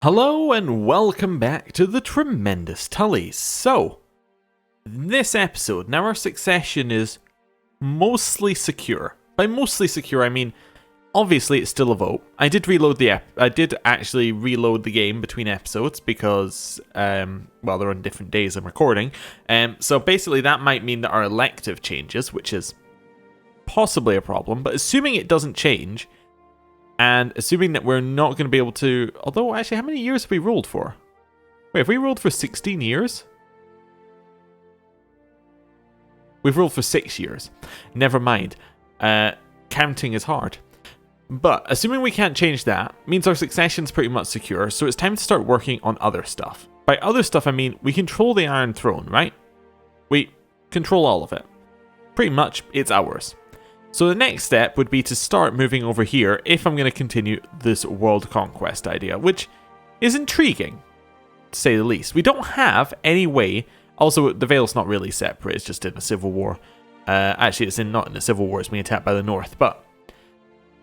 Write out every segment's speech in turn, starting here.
Hello and welcome back to the tremendous Tullys. So, in this episode, now our succession is mostly secure. By mostly secure, I mean, obviously it's still a vote. I did actually reload the game between episodes because, well, they're on different days I'm recording. So basically that might mean that our elective changes, which is possibly a problem, but assuming it doesn't change, and assuming that we're not going to be able to... Although, actually, how many years have we rolled for? Wait, have we rolled for 16 years? We've rolled for 6 years. Never mind. Counting is hard. But, assuming we can't change that, means our succession's pretty much secure, so it's time to start working on other stuff. By other stuff, I mean, we control the Iron Throne, right? We control all of it. Pretty much, it's ours. So the next step would be to start moving over here if I'm going to continue this world conquest idea, which is intriguing, to say the least. We don't have any way... Also, the Vale's not really separate, it's just in a civil war. Actually, it's not in a civil war, it's being attacked by the North. But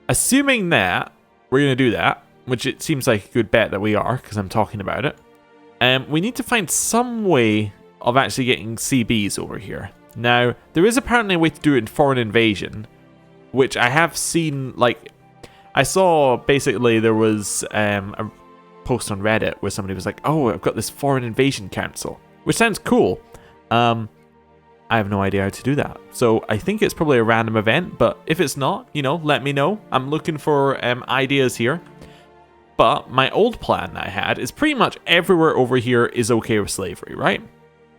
assuming that we're going to do that, which it seems like a good bet that we are, because I'm talking about it, we need to find some way of actually getting CBs over here. Now, there is apparently a way to do it in Foreign Invasion, which I have seen, like, I saw basically there was a post on Reddit where somebody was like, oh, I've got this Foreign Invasion Council, which sounds cool. I have no idea how to do that. So I think it's probably a random event, but if it's not, you know, let me know. I'm looking for ideas here. But my old plan that I had is pretty much everywhere over here is okay with slavery, right?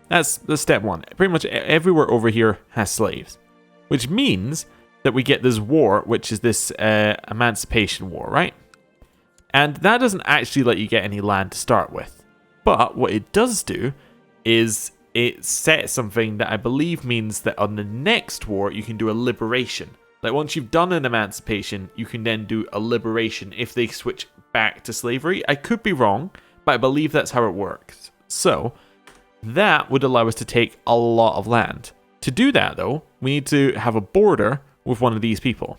That's step one. Pretty much everywhere over here has slaves, which means that we get this war, which is this emancipation war, right? And that doesn't actually let you get any land to start with. But what it does do is it sets something that I believe means that on the next war, you can do a liberation. Like once you've done an emancipation, you can then do a liberation if they switch back to slavery. I could be wrong, but I believe that's how it works. So that would allow us to take a lot of land. To do that, though, we need to have a border with one of these people.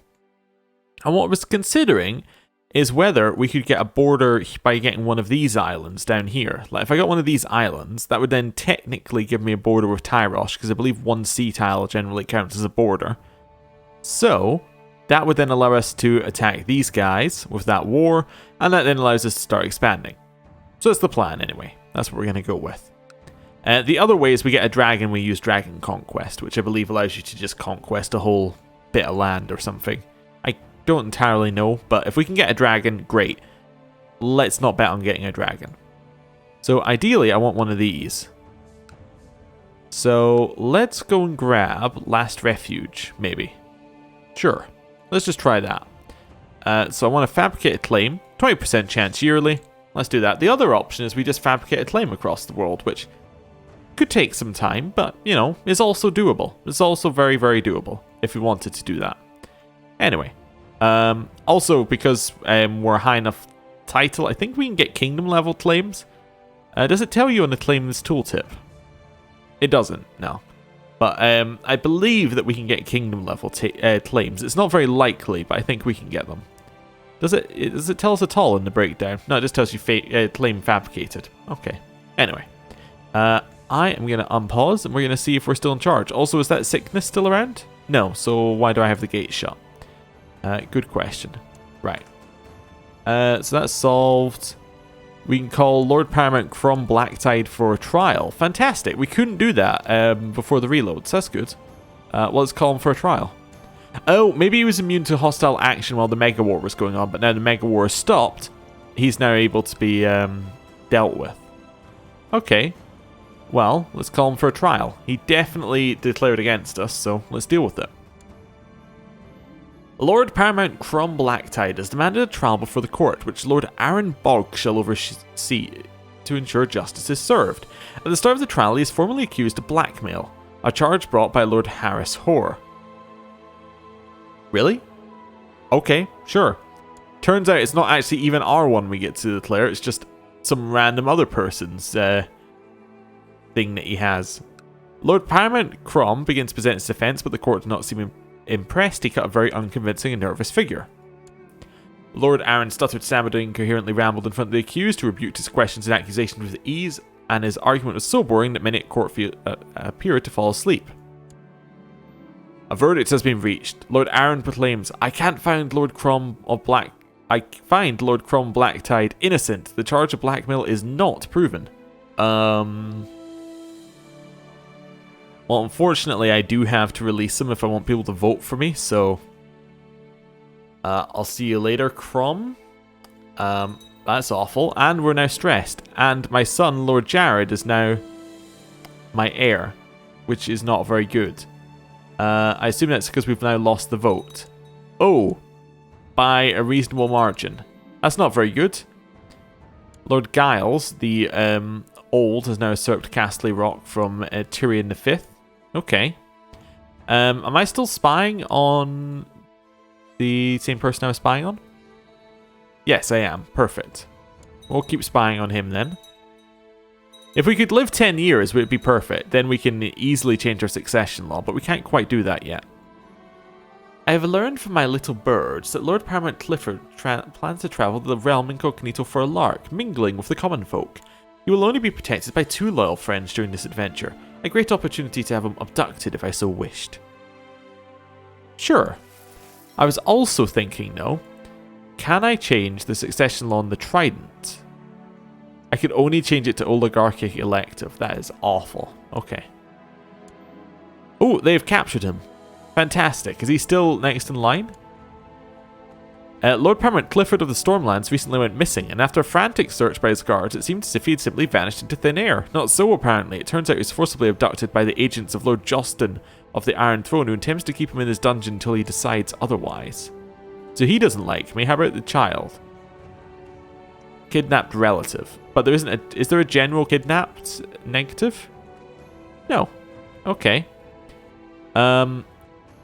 And what I was considering is whether we could get a border by getting one of these islands down here. Like if I got one of these islands, that would then technically give me a border with Tyrosh, because I believe one sea tile generally counts as a border. So that would then allow us to attack these guys with that war, and that then allows us to start expanding. So that's the plan anyway. That's what we're going to go with. The other way is we get a dragon, we use Dragon Conquest, which I believe allows you to just conquest a whole bit of land or something. I don't entirely know, but if we can get a dragon, great. Let's not bet on getting a dragon. So ideally, I want one of these. So let's go and grab Last Refuge, maybe. Sure, let's just try that. So I want to fabricate a claim, 20% chance yearly. Let's do that. The other option is we just fabricate a claim across the world, which could take some time, but, you know, is also doable. It's also very, very doable if we wanted to do that. Anyway, also because we're high enough title, I think we can get kingdom level claims. Does it tell you on the claims tooltip? It doesn't, no. But I believe that we can get kingdom level claims. It's not very likely, but I think we can get them. Does it tell us at all in the breakdown? No, it just tells you claim fabricated. Okay. Anyway, I am going to unpause and we're going to see if we're still in charge. Also, is that sickness still around? No, so why do I have the gate shut? Good question. Right. So that's solved. We can call Lord Paramount from Blacktide for a trial. Fantastic. We couldn't do that before the reloads. That's good. Let's call him for a trial. Oh, maybe he was immune to hostile action while the Mega War was going on, but now the Mega War is stopped. He's now able to be dealt with. Okay. Well, let's call him for a trial. He definitely declared against us, so let's deal with it. Lord Paramount Crom Blacktide has demanded a trial before the court, which Lord Aaron Bogg shall oversee to ensure justice is served. At the start of the trial, he is formally accused of blackmail, a charge brought by Lord Harris Hoare. Really? Okay, sure. Turns out it's not actually even our one we get to declare, it's just some random other person's thing that he has. Lord Paramount Crom begins to present his defense, but the court does not seem impressed. He cut a very unconvincing and nervous figure. Lord Aaron stuttered, stammered, and incoherently rambled in front of the accused, who rebuked his questions and accusations with ease, and his argument was so boring that many at court appeared to fall asleep. A verdict has been reached. Lord Aaron proclaims, I find Lord Cromb Blacktide innocent. The charge of blackmail is not proven. Well, unfortunately, I do have to release him if I want people to vote for me, so I'll see you later, Crom. That's awful. And we're now stressed. And my son, Lord Jared, is now my heir, which is not very good. I assume that's because we've now lost the vote. Oh, by a reasonable margin. That's not very good. Lord Giles, the old, has now usurped Castle Rock from Tyrion V. Okay. Am I still spying on the same person I was spying on? Yes, I am. Perfect. We'll keep spying on him then. If we could live 10 years, it would be perfect. Then we can easily change our succession law, but we can't quite do that yet. I have learned from my little birds that Lord Paramount Clifford plans to travel to the realm incognito for a lark, mingling with the common folk. He will only be protected by 2 loyal friends during this adventure. A great opportunity to have him abducted if I so wished. Sure. I was also thinking, though, can I change the succession law on the Trident? I could only change it to oligarchic elective. That is awful. Okay. Oh, they've captured him. Fantastic. Is he still next in line? Lord Paramount Clifford of the Stormlands recently went missing, and after a frantic search by his guards, it seemed as if he had simply vanished into thin air. Not so, apparently. It turns out he was forcibly abducted by the agents of Lord Justin of the Iron Throne, who intends to keep him in his dungeon until he decides otherwise. So he doesn't like me. How about the child? Kidnapped relative. But there isn't a... Is there a general kidnapped negative? No. Okay.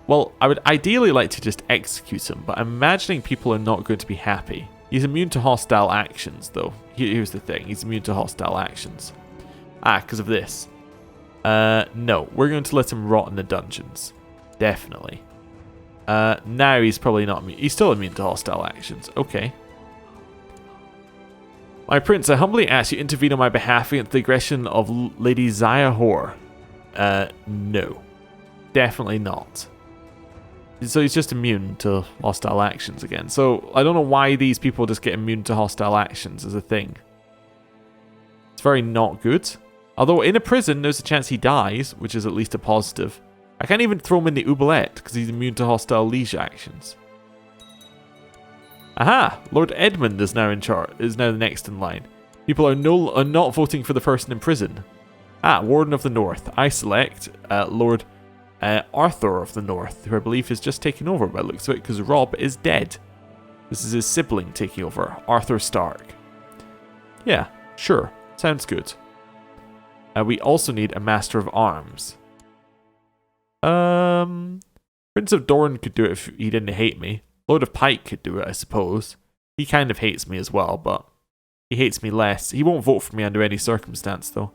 Well, I would ideally like to just execute him, but I'm imagining people are not going to be happy. He's immune to hostile actions, though. Here's the thing. He's immune to hostile actions. Ah, because of this. No. We're going to let him rot in the dungeons. Definitely. Now he's probably not immune. He's still immune to hostile actions. Okay. My prince, I humbly ask you to intervene on my behalf against the aggression of Lady Zaya Hoare. No. Definitely not. So he's just immune to hostile actions again. So I don't know why these people just get immune to hostile actions as a thing. It's very not good. Although in a prison, there's a chance he dies, which is at least a positive. I can't even throw him in the oubliette because he's immune to hostile liege actions. Aha! Lord Edmund is now in charge. Is now the next in line. People are not voting for the person in prison. Ah, Warden of the North. I select Lord Arthur of the North, who I believe has just taken over by the looks of it, because Rob is dead. This is his sibling taking over, Arthur Stark. Yeah, sure. Sounds good. We also need a Master of Arms. Prince of Dorne could do it if he didn't hate me. Lord of Pike could do it, I suppose. He kind of hates me as well, but he hates me less. He won't vote for me under any circumstance, though.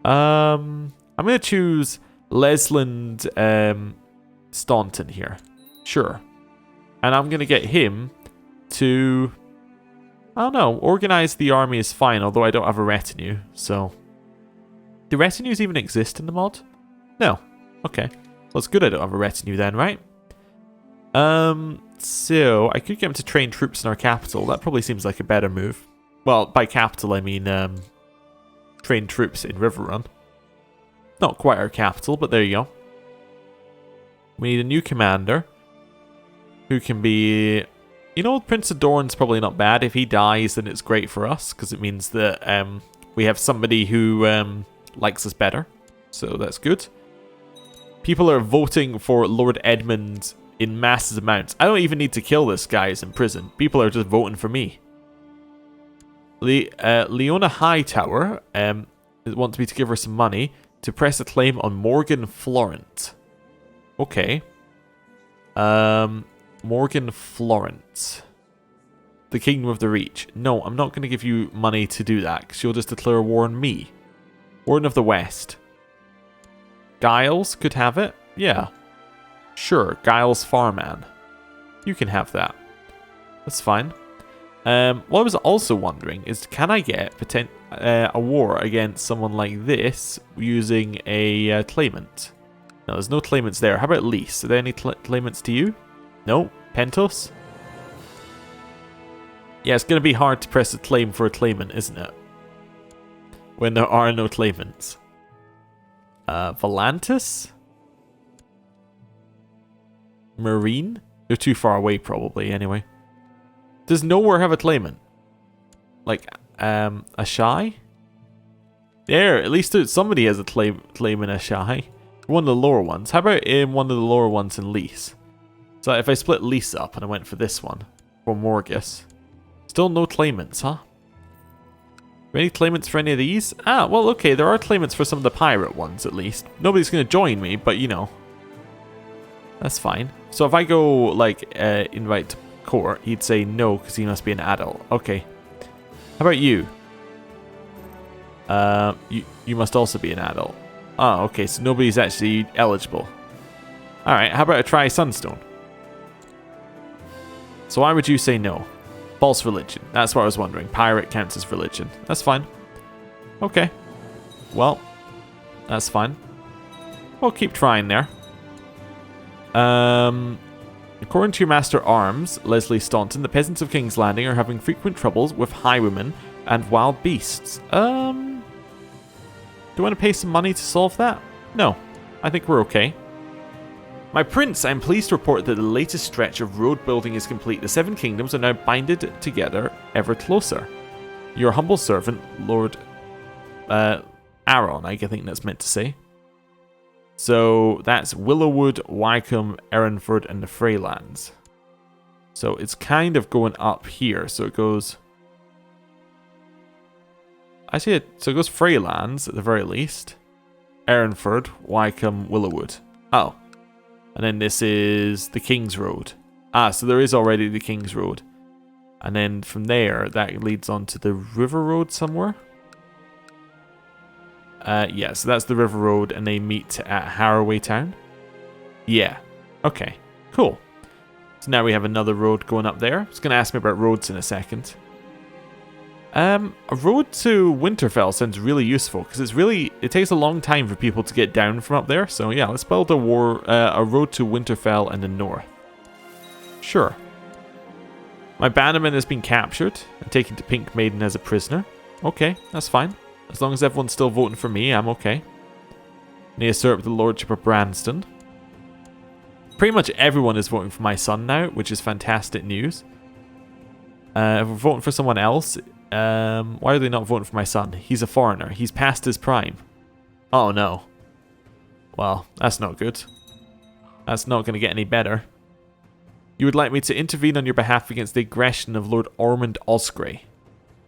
I'm going to choose Lesland Staunton here. Sure. And I'm going to get him to... I don't know. Organize the army is fine, although I don't have a retinue, so... Do retinues even exist in the mod? No. Okay. Well, it's good I don't have a retinue then, right? So I could get him to train troops in our capital. That probably seems like a better move. Well, by capital I mean train troops in Riverrun. Not quite our capital, but there you go. We need a new commander who can be... You know, Prince of Dorne's probably not bad. If he dies, then it's great for us, because it means that we have somebody who likes us better. So that's good. People are voting for Lord Edmund in massive amounts. I don't even need to kill this guy who's in prison. People are just voting for me. Leona Hightower wants me to give her some money to press a claim on Morgan Florent. Okay. Morgan Florent. The Kingdom of the Reach. No, I'm not going to give you money to do that, because you'll just declare war on me. Warden of the West. Giles could have it? Yeah. Sure, Giles Farman. You can have that. That's fine. What I was also wondering is, can I get a war against someone like this using a claimant? No, there's no claimants there. How about Lys? Are there any claimants to you? No? Pentos? Yeah, it's going to be hard to press a claim for a claimant, isn't it? When there are no claimants. Volantis? Marine? They're too far away, probably, anyway. Does nowhere have a claimant? Like, a shy? There, at least somebody has a claim in a shy. One of the lower ones. How about in one of the lower ones in Lys? So if I split Lys up and I went for this one, or Morgus, still no claimants, huh? Any claimants for any of these? Ah, well, okay, there are claimants for some of the pirate ones, at least. Nobody's going to join me, but you know. That's fine. So if I go, like, invite to court, he'd say no, because he must be an adult. Okay. How about you? You must also be an adult. Oh, okay, so nobody's actually eligible. Alright, how about I try Sunstone? So why would you say no? False religion. That's what I was wondering. Pirate counts as religion. That's fine. Okay. Well, that's fine. We'll keep trying there. According to your Master Arms, Leslie Staunton, the peasants of King's Landing are having frequent troubles with highwaymen and wild beasts. Do you want to pay some money to solve that? No. I think we're okay. My prince, I am pleased to report that the latest stretch of road building is complete. The Seven Kingdoms are now binded together ever closer. Your humble servant, Lord Aaron, I think that's meant to say. So that's Willowwood, Wycombe, Erinford, and the Freylands. So it's kind of going up here. So it goes... I see it. So it goes Freylands at the very least. Erinford, Wycombe, Willowwood. Oh. And then this is the King's Road. Ah, so there is already the King's Road. And then from there, that leads on to the River Road somewhere. Yeah, so that's the River Road, and they meet at Haraway Town. Yeah. Okay. Cool. So now we have another road going up there. It's going to ask me about roads in a second. A road to Winterfell sounds really useful, because it takes a long time for people to get down from up there. So yeah, let's build a road to Winterfell and the north. Sure. My bannerman has been captured and taken to Pink Maiden as a prisoner. Okay, that's fine. As long as everyone's still voting for me, I'm okay. And he usurped the lordship of Branston. Pretty much everyone is voting for my son now, which is fantastic news. If we're voting for someone else, why are they not voting for my son? He's a foreigner. He's past his prime. Oh no. Well, that's not good. That's not going to get any better. You would like me to intervene on your behalf against the aggression of Lord Ormond Osgrey.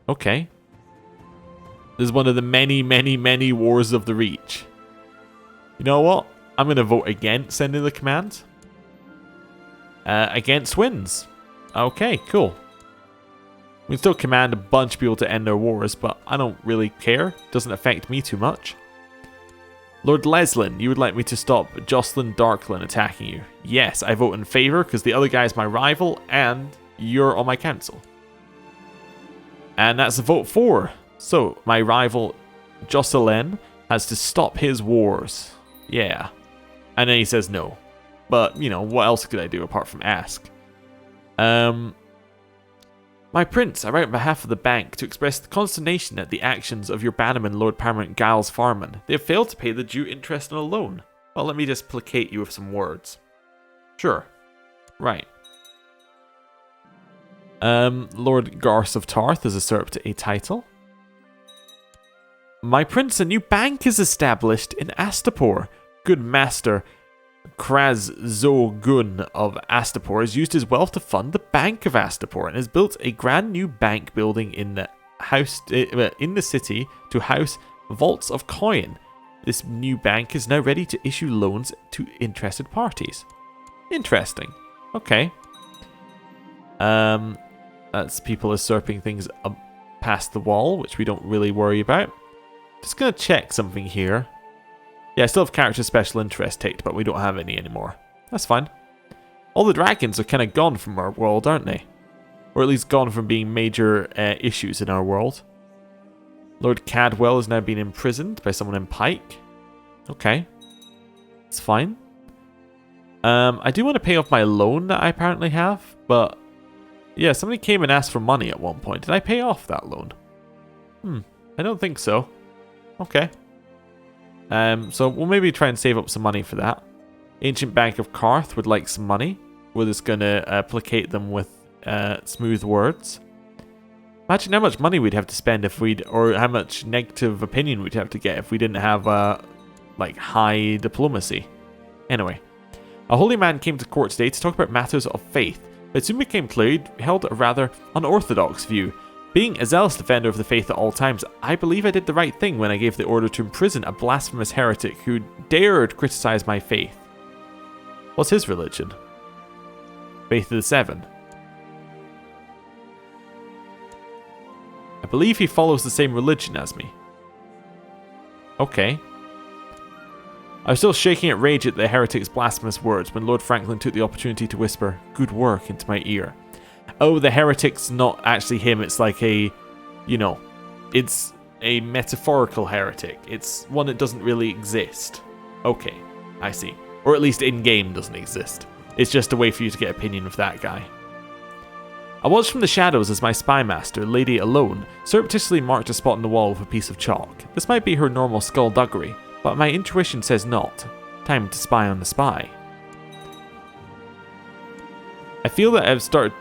Okay. This is one of the many, many, many wars of the Reach. You know what? I'm going to vote against sending the command. Against wins. Okay, cool. We can still command a bunch of people to end their wars, but I don't really care. Doesn't affect me too much. Lord Leslin, you would like me to stop Jocelyn Darklyn attacking you. Yes, I vote in favour because the other guy is my rival and you're on my council. And that's a vote for. So, my rival Jocelyn has to stop his wars. Yeah. And then he says no. But, you know, what else could I do apart from ask? My prince, I write on behalf of the bank to express consternation at the actions of your bannerman, Lord Paramount Giles Farman. They have failed to pay the due interest on a loan. Well, let me just placate you with some words. Sure. Right. Lord Garth of Tarth has usurped a title. My prince, a new bank is established in Astapor. Good master Kraz-Zogun of Astapor has used his wealth to fund the Bank of Astapor and has built a brand new bank building in the city to house vaults of coin. This new bank is now ready to issue loans to interested parties. Interesting. Okay. That's people usurping things past the wall, which we don't really worry about. Just gonna check something here. Yeah, I still have character special interest ticked, but we don't have any anymore. That's fine. All the dragons are kind of gone from our world, aren't they? Or at least gone from being major issues in our world. Lord Cadwell has now been imprisoned by someone in Pike. Okay. It's fine. I do want to pay off my loan that I apparently have, but yeah, somebody came and asked for money at one point. Did I pay off that loan? I don't think so. Okay. So we'll maybe try and save up some money for that. Ancient Bank of Karth would like some money. We're just going to placate them with smooth words. Imagine how much money we'd have to spend if we'd, or how much negative opinion we'd have to get if we didn't have, like, high diplomacy. Anyway, a holy man came to court today to talk about matters of faith, but it soon became clear he held a rather unorthodox view. Being a zealous defender of the faith at all times, I believe I did the right thing when I gave the order to imprison a blasphemous heretic who dared criticize my faith. What's his religion? Faith of the Seven. I believe he follows the same religion as me. Okay. I was still shaking at rage at the heretic's blasphemous words when Lord Franklin took the opportunity to whisper, "Good work," into my ear. Oh, the heretic's not actually him, it's like a, you know, it's a metaphorical heretic. It's one that doesn't really exist. Okay, I see. Or at least in-game doesn't exist. It's just a way for you to get opinion of that guy. I watched from the shadows as my spy master, Lady Alone, surreptitiously marked a spot on the wall with a piece of chalk. This might be her normal skullduggery, but my intuition says not. Time to spy on the spy. I've started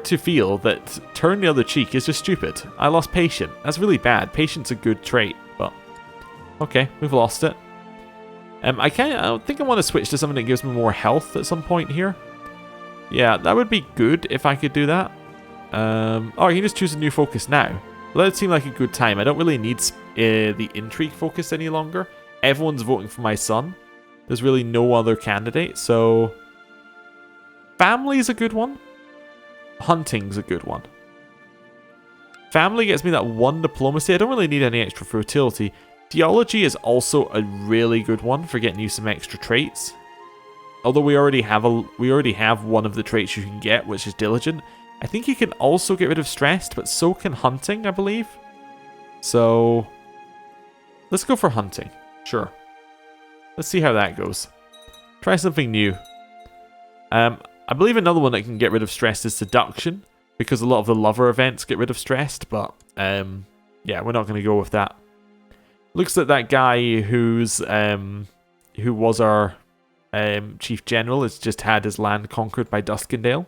to feel that turn the other cheek is just stupid. I lost patience. That's really bad. Patience is a good trait, but okay, we've lost it. I think I want to switch to something that gives me more health at some point here. Yeah, that would be good if I could do that. Oh, I can just choose a new focus now. Well, that seemed like a good time. I don't really need the intrigue focus any longer. Everyone's voting for my son. There's really no other candidate, so family's a good one. Hunting's a good one. Family gets me that 1 diplomacy. I don't really need any extra fertility. Theology is also a really good one for getting you some extra traits. Although we already have one of the traits you can get, which is diligent. I think you can also get rid of stressed, but so can hunting, I believe. So let's go for hunting. Sure. Let's see how that goes. Try something new. I believe another one that can get rid of stress is seduction, because a lot of the lover events get rid of stressed, but yeah, we're not going to go with that. Looks like that guy who was our chief general has just had his land conquered by Duskendale.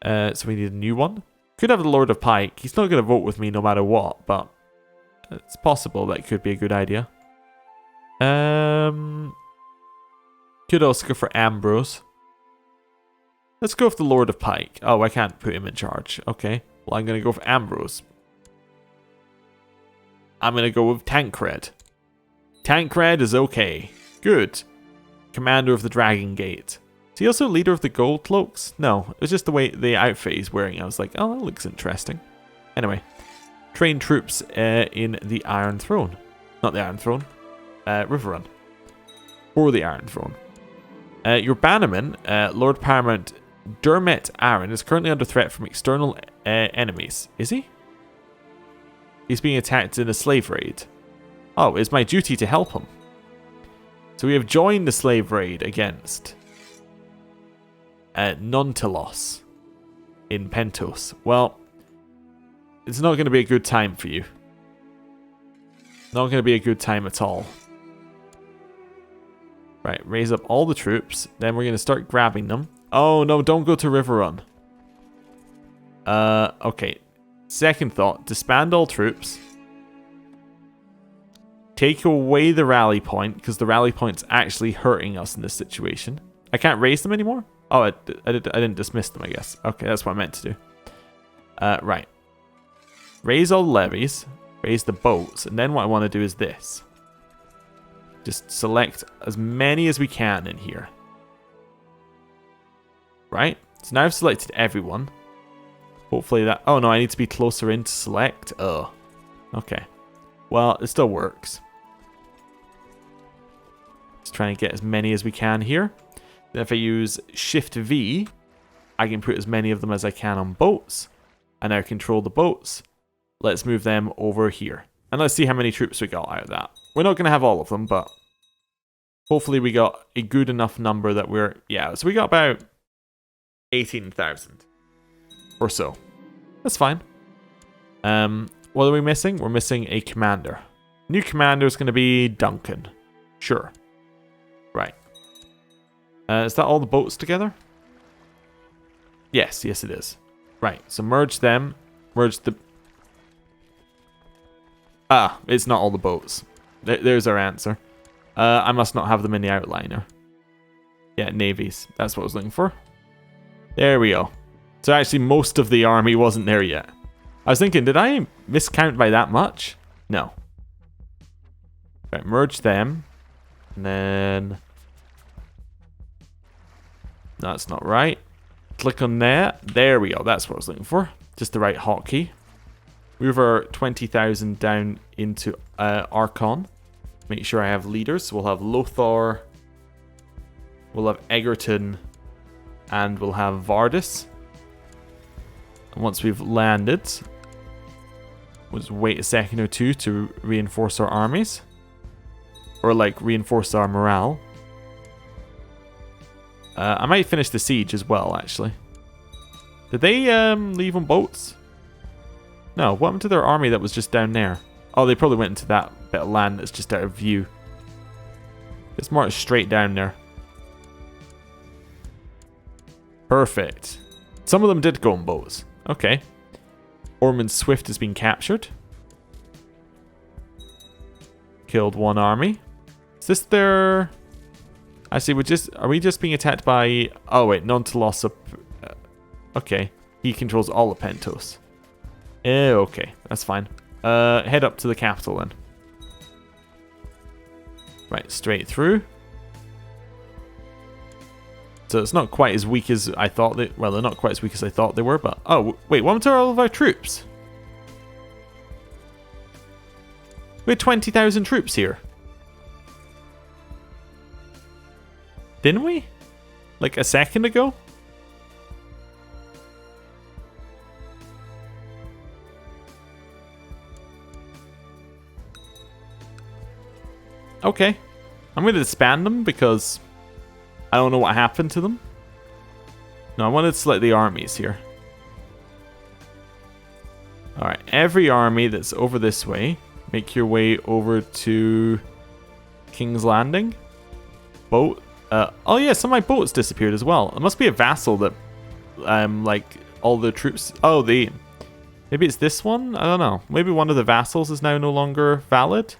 So we need a new one. Could have the Lord of Pike. He's not going to vote with me no matter what, but it's possible that could be a good idea. Could also go for Ambrose. Let's go with the Lord of Pike. Oh, I can't put him in charge. Okay. Well, I'm going to go for Ambrose. I'm going to go with Tancred. Tancred is okay. Good. Commander of the Dragon Gate. Is he also leader of the Gold Cloaks? No, it was just the way the outfit he's wearing. I was like, oh, that looks interesting. Anyway. Train troops in the Iron Throne. Not the Iron Throne. Riverrun. Or the Iron Throne. Your bannerman, Lord Paramount Dermot Aaron, is currently under threat from external enemies. Is he? He's being attacked in a slave raid. Oh, it's my duty to help him. So we have joined the slave raid against Nontelos in Pentos. Well, it's not going to be a good time for you. Not going to be a good time at all. Right, raise up all the troops. Then we're going to start grabbing them. Oh, no, don't go to Riverrun. Okay. Second thought, disband all troops. Take away the rally point, because the rally point's actually hurting us in this situation. I can't raise them anymore? Oh, I didn't dismiss them, I guess. Okay, that's what I meant to do. Right. Raise all the levies. Raise the boats. And then what I want to do is this. Just select as many as we can in here. Right? So now I've selected everyone. Hopefully that... Oh no, I need to be closer in to select. Oh. Okay. Well, it still works. Just trying to get as many as we can here. Then if I use Shift V, I can put as many of them as I can on boats. And now control the boats. Let's move them over here. And let's see how many troops we got out of that. We're not going to have all of them, but hopefully we got a good enough number that we're... Yeah, so we got about 18,000 or so. That's fine. What are we missing? We're missing a commander. New commander is going to be Duncan. Sure. Right. Is that all the boats together? Yes, yes it is. Right, so merge them. Merge the... Ah, it's not all the boats. There's our answer. I must not have them in the outliner. Yeah, navies. That's what I was looking for. There we go. So actually most of the army wasn't there yet. I was thinking, did I miscount by that much? No. Right, merge them. And then... That's not right. Click on there. There we go. That's what I was looking for. Just the right hotkey. Move our 20,000 down into Archon. Make sure I have leaders. So we'll have Lothar. We'll have Egerton. And we'll have Vardis. And once we've landed, we'll just wait a second or two to reinforce our armies. Or like reinforce our morale. I might finish the siege as well, actually. Did they leave on boats? No, what happened to their army that was just down there? Oh, they probably went into that bit of land that's just out of view. Let's march straight down there. Perfect. Some of them did go on boats. Okay. Ormond Swift has been captured. Killed one army. Is this their... Actually, are we just being attacked by... Oh, wait, non-Tullys. Okay. He controls all of Pentos. Okay, that's fine. Head up to the capital then. Right, straight through. So it's not quite as weak as I thought they... Well, they're not quite as weak as I thought they were, but... Oh, wait, what happened to all of our troops? We had 20,000 troops here. Didn't we? Like a second ago? Okay. I'm going to disband them because I don't know what happened to them. No, I wanted to select the armies here. Alright, every army that's over this way, make your way over to King's Landing. Boat. Oh yeah, some of my boats disappeared as well. It must be a vassal that, like, all the troops... Oh, maybe it's this one? I don't know. Maybe one of the vassals is now no longer valid?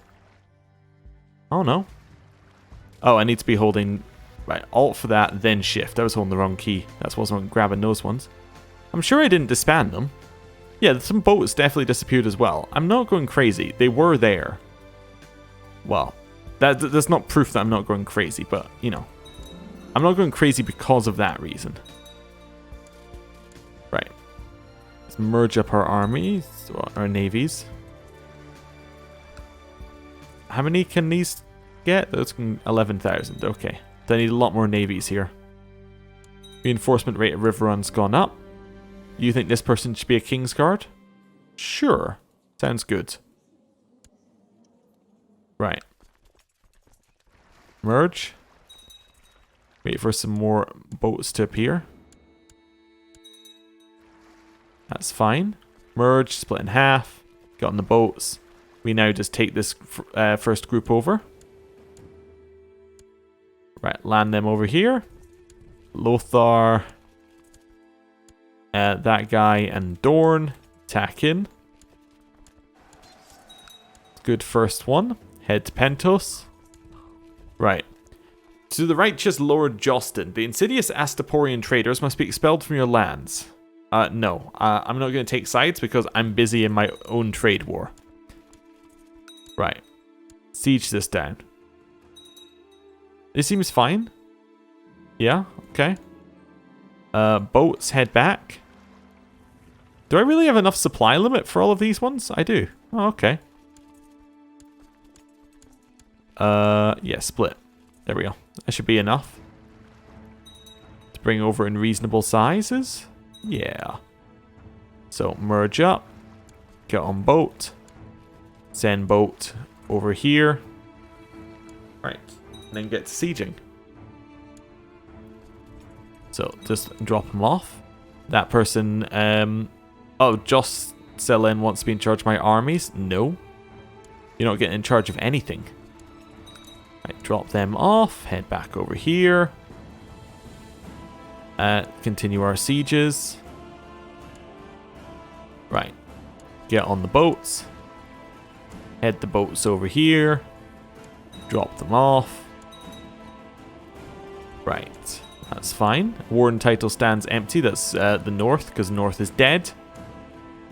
Oh no. Oh, I need to be holding... Right, Alt for that, then Shift. I was holding the wrong key. That's why I wasn't grabbing those ones. I'm sure I didn't disband them. Yeah, some boats definitely disappeared as well. I'm not going crazy. They were there. Well, that's not proof that I'm not going crazy, but, you know. I'm not going crazy because of that reason. Right. Let's merge up our armies, our navies. How many can these get? Those can 11,000. Okay. I need a lot more navies here. Reinforcement rate of river run's gone up. You think this person should be a King's Guard? Sure. Sounds good. Right. Merge. Wait for some more boats to appear. That's fine. Merge, split in half. Get on the boats. We now just take this first group over. Right, land them over here. Lothar. That guy and Dorn. Attack in. Good first one. Head to Pentos. Right. To the righteous Lord Jostin, the insidious Astaporian traders must be expelled from your lands. No. I'm not going to take sides because I'm busy in my own trade war. Right. Siege this down. It seems fine. Yeah, okay. Boats head back. Do I really have enough supply limit for all of these ones? I do. Oh, okay. Yeah, split. There we go. That should be enough. to bring over in reasonable sizes. Yeah. So merge up, get on boat, send boat over here. Right, and then get to sieging. So just drop them off. That person, oh, Catelyn wants to be in charge of my armies. No, you're not getting in charge of anything. Right, drop them off, head back over here. Continue our sieges. Right, get on the boats. Head the boats over here. Drop them off. Right, that's fine. Warden title stands empty. That's the North, because North is dead.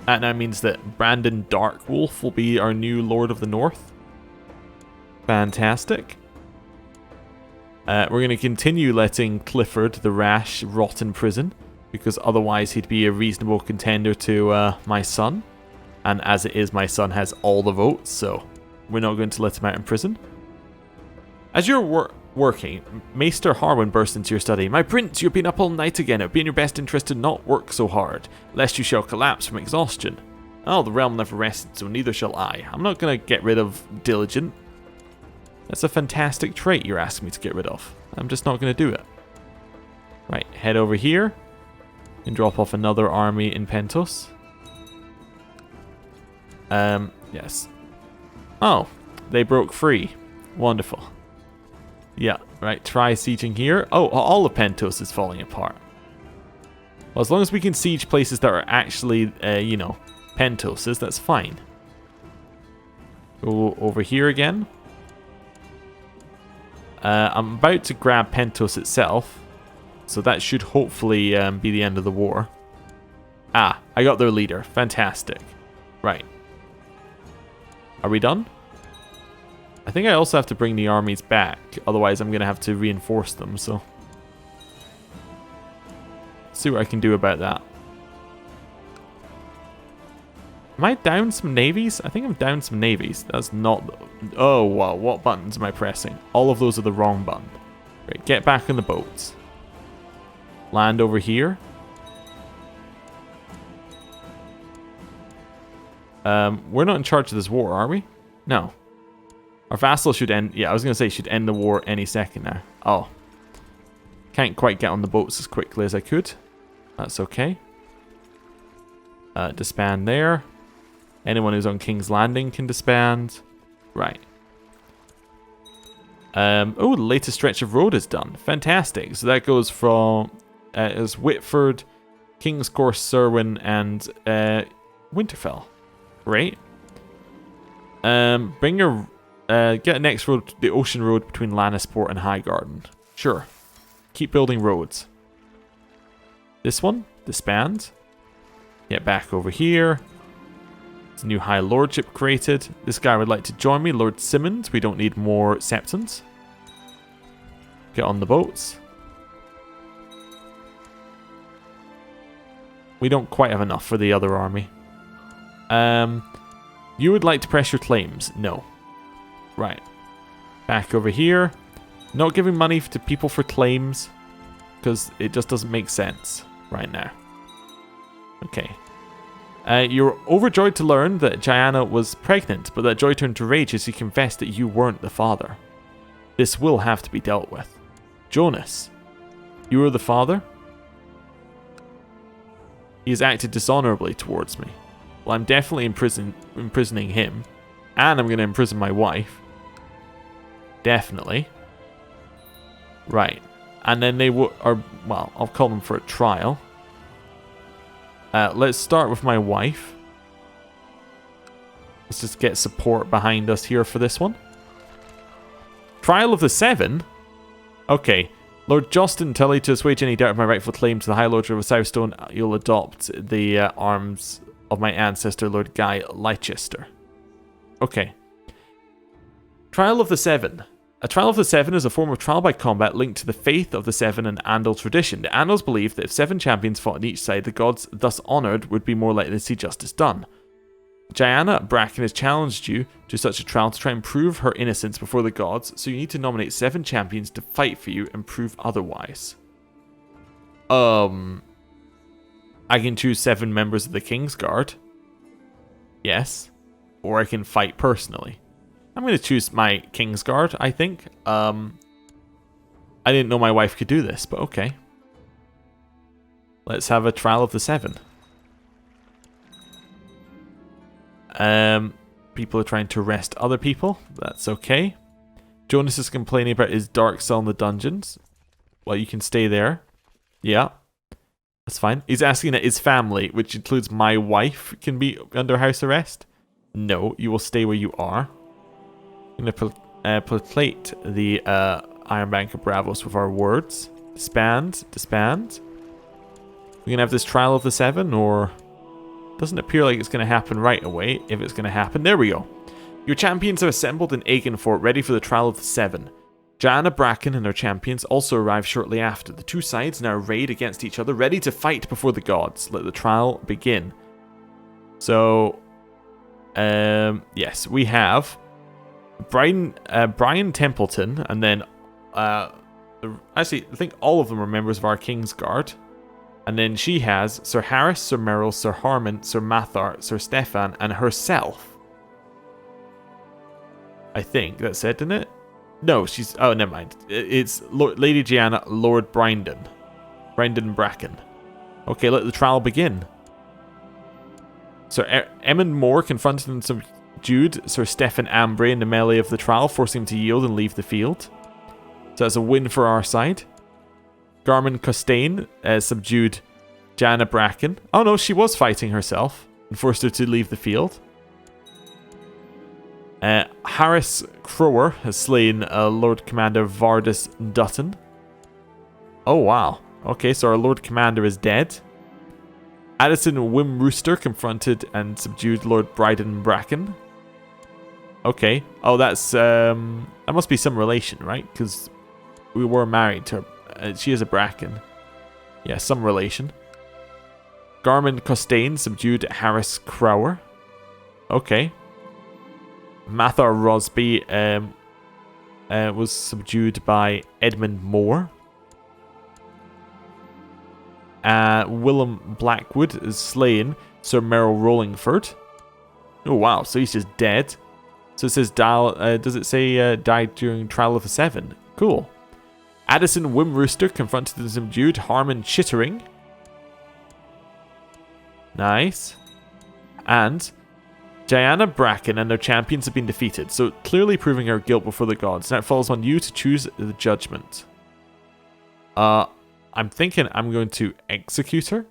That now means that Brandon Darkwolf will be our new Lord of the North. Fantastic. We're going to continue letting Clifford the Rash rot in prison, because otherwise he'd be a reasonable contender to my son. And as it is, my son has all the votes, so we're not going to let him out in prison. As you're working, Maester Harwin bursts into your study. My prince, you've been up all night again. It would be in your best interest to not work so hard, lest you shall collapse from exhaustion. Oh, the realm never rested, so neither shall I. I'm not going to get rid of diligent. That's a fantastic trait you're asking me to get rid of. I'm just not going to do it. Right, head over here and drop off another army in Pentos. Yes. Oh, they broke free. Wonderful. Yeah, right, try sieging here. Oh, all of Pentos is falling apart. Well, as long as we can siege places that are actually, you know, Pentoses, that's fine. Go over here again. I'm about to grab Pentos itself, so that should hopefully be the end of the war. Ah, I got their leader. Fantastic. Right. Are we done? I think I also have to bring the armies back, otherwise I'm going to have to reinforce them, so... see what I can do about that. Am I down some navies? I think I'm down some navies. That's not... oh, wow, what buttons am I pressing? All of those are the wrong button. Right, get back on the boats. Land over here. We're not in charge of this war, are we? No. Our vassal should end... yeah, I was going to say should end the war any second now. Oh. Can't quite get on the boats as quickly as I could. That's okay. Disband there. Anyone who's on King's Landing can disband. Right. Oh, the latest stretch of road is done. Fantastic. So that goes from... as Whitford, King's Course, Serwyn, and Winterfell. Great. Bring your... get a next road, the ocean road between Lannisport and Highgarden. Sure. Keep building roads. This one, disband. Get back over here. There's a new High Lordship created. This guy would like to join me, Lord Simmons. We don't need more Septons. Get on the boats. We don't quite have enough for the other army. You would like to press your claims? No. Right. Back over here. Not giving money to people for claims, because it just doesn't make sense right now. Okay. You're overjoyed to learn that Diana was pregnant, but that joy turned to rage as he confessed that you weren't the father. This will have to be dealt with. Jonas, you were the father? He has acted dishonorably towards me. Well, I'm definitely imprisoning him, and I'm going to imprison my wife. Definitely. Right. And then they are, well, I'll call them for a trial. Let's start with my wife. Let's just get support behind us here for this one. Trial of the Seven? Okay. Lord Catelyn Tully, to assuage any doubt of my rightful claim to the High Lordship of Southstone, you'll adopt the arms of my ancestor, Lord Guy Leicester. Okay. Trial of the Seven. A trial of the Seven is a form of trial by combat linked to the faith of the Seven and Andal tradition. The Andals believe that if 7 champions fought on each side, the gods thus honoured would be more likely to see justice done. Diana Bracken has challenged you to such a trial to try and prove her innocence before the gods, so you need to nominate 7 champions to fight for you and prove otherwise. I can choose 7 members of the King's Guard. Yes. Or I can fight personally. I'm going to choose my King's Guard, I think. I didn't know my wife could do this, but okay. Let's have a trial of the 7. People are trying to arrest other people. That's okay. Jonas is complaining about his dark cell in the dungeons. Well, you can stay there. Yeah. That's fine. He's asking that his family, which includes my wife, can be under house arrest. No, you will stay where you are. I'm going to plate the Iron Bank of Bravos with our words. Disband. Disband. We're going to have this trial of the 7, or... Doesn't appear like it's going to happen right away, if it's going to happen. There we go. Your champions are assembled in Aginfort, ready for the trial of the 7. Diana Bracken and her champions also arrive shortly after. The two sides now raid against each other, ready to fight before the gods. Let the trial begin. So, yes, we have Brian Templeton, and then, actually, I think all of them are members of our King's Guard. And then she has Sir Harris, Sir Merrill, Sir Harmon, Sir Mathar, Sir Stefan, and herself. I think that's it, isn't it? No, she's... Oh, never mind. It's Lady Gianna, Lord Brindon. Brindon Bracken. Okay, let the trial begin. Sir Emmond Moore confronted and subdued Sir Stefan Ambry in the melee of the trial, forcing him to yield and leave the field. So that's a win for our side. Garmin Costain subdued Jana Bracken. Oh no, she was fighting herself and forced her to leave the field. Harris Crower has slain Lord Commander Vardis Dutton. Oh wow. Okay, so our Lord Commander is dead. Addison Wim Rooster confronted and subdued Lord Bryden Bracken. Okay. Oh, that's... that must be some relation, right? Because we were married to her. She is a Bracken. Yeah, some relation. Garmin Costain subdued Harris Crower. Okay. Mathar Rosby was subdued by Edmund Moore. Willem Blackwood is slain Sir Merrill Rollingford. Oh wow, so he's just dead. So it says, does it say died during Trial of the 7? Cool. Addison Wim Rooster confronted and subdued Harmon Chittering. Nice. And Diana Bracken and their champions have been defeated, so clearly proving her guilt before the gods. Now it falls on you to choose the judgment. I'm thinking I'm going to execute her.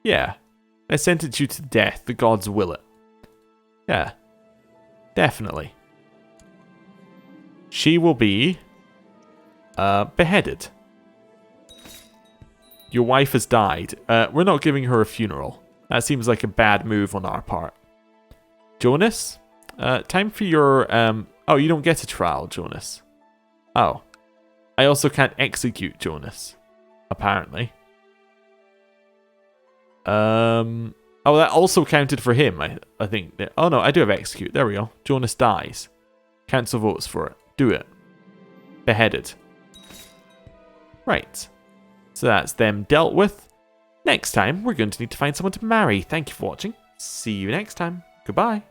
Yeah. I sentence you to death. The gods will it. Yeah. Definitely. She will be... beheaded. Your wife has died. We're not giving her a funeral. That seems like a bad move on our part. Jonas? Time for your... Oh, you don't get a trial, Jonas. Oh. I also can't execute Jonas. Apparently. Oh, that also counted for him, I think. Oh no, I do have execute. There we go. Jonas dies. Council votes for it. Do it. Beheaded. Right. So that's them dealt with. Next time, we're going to need to find someone to marry. Thank you for watching. See you next time. Goodbye.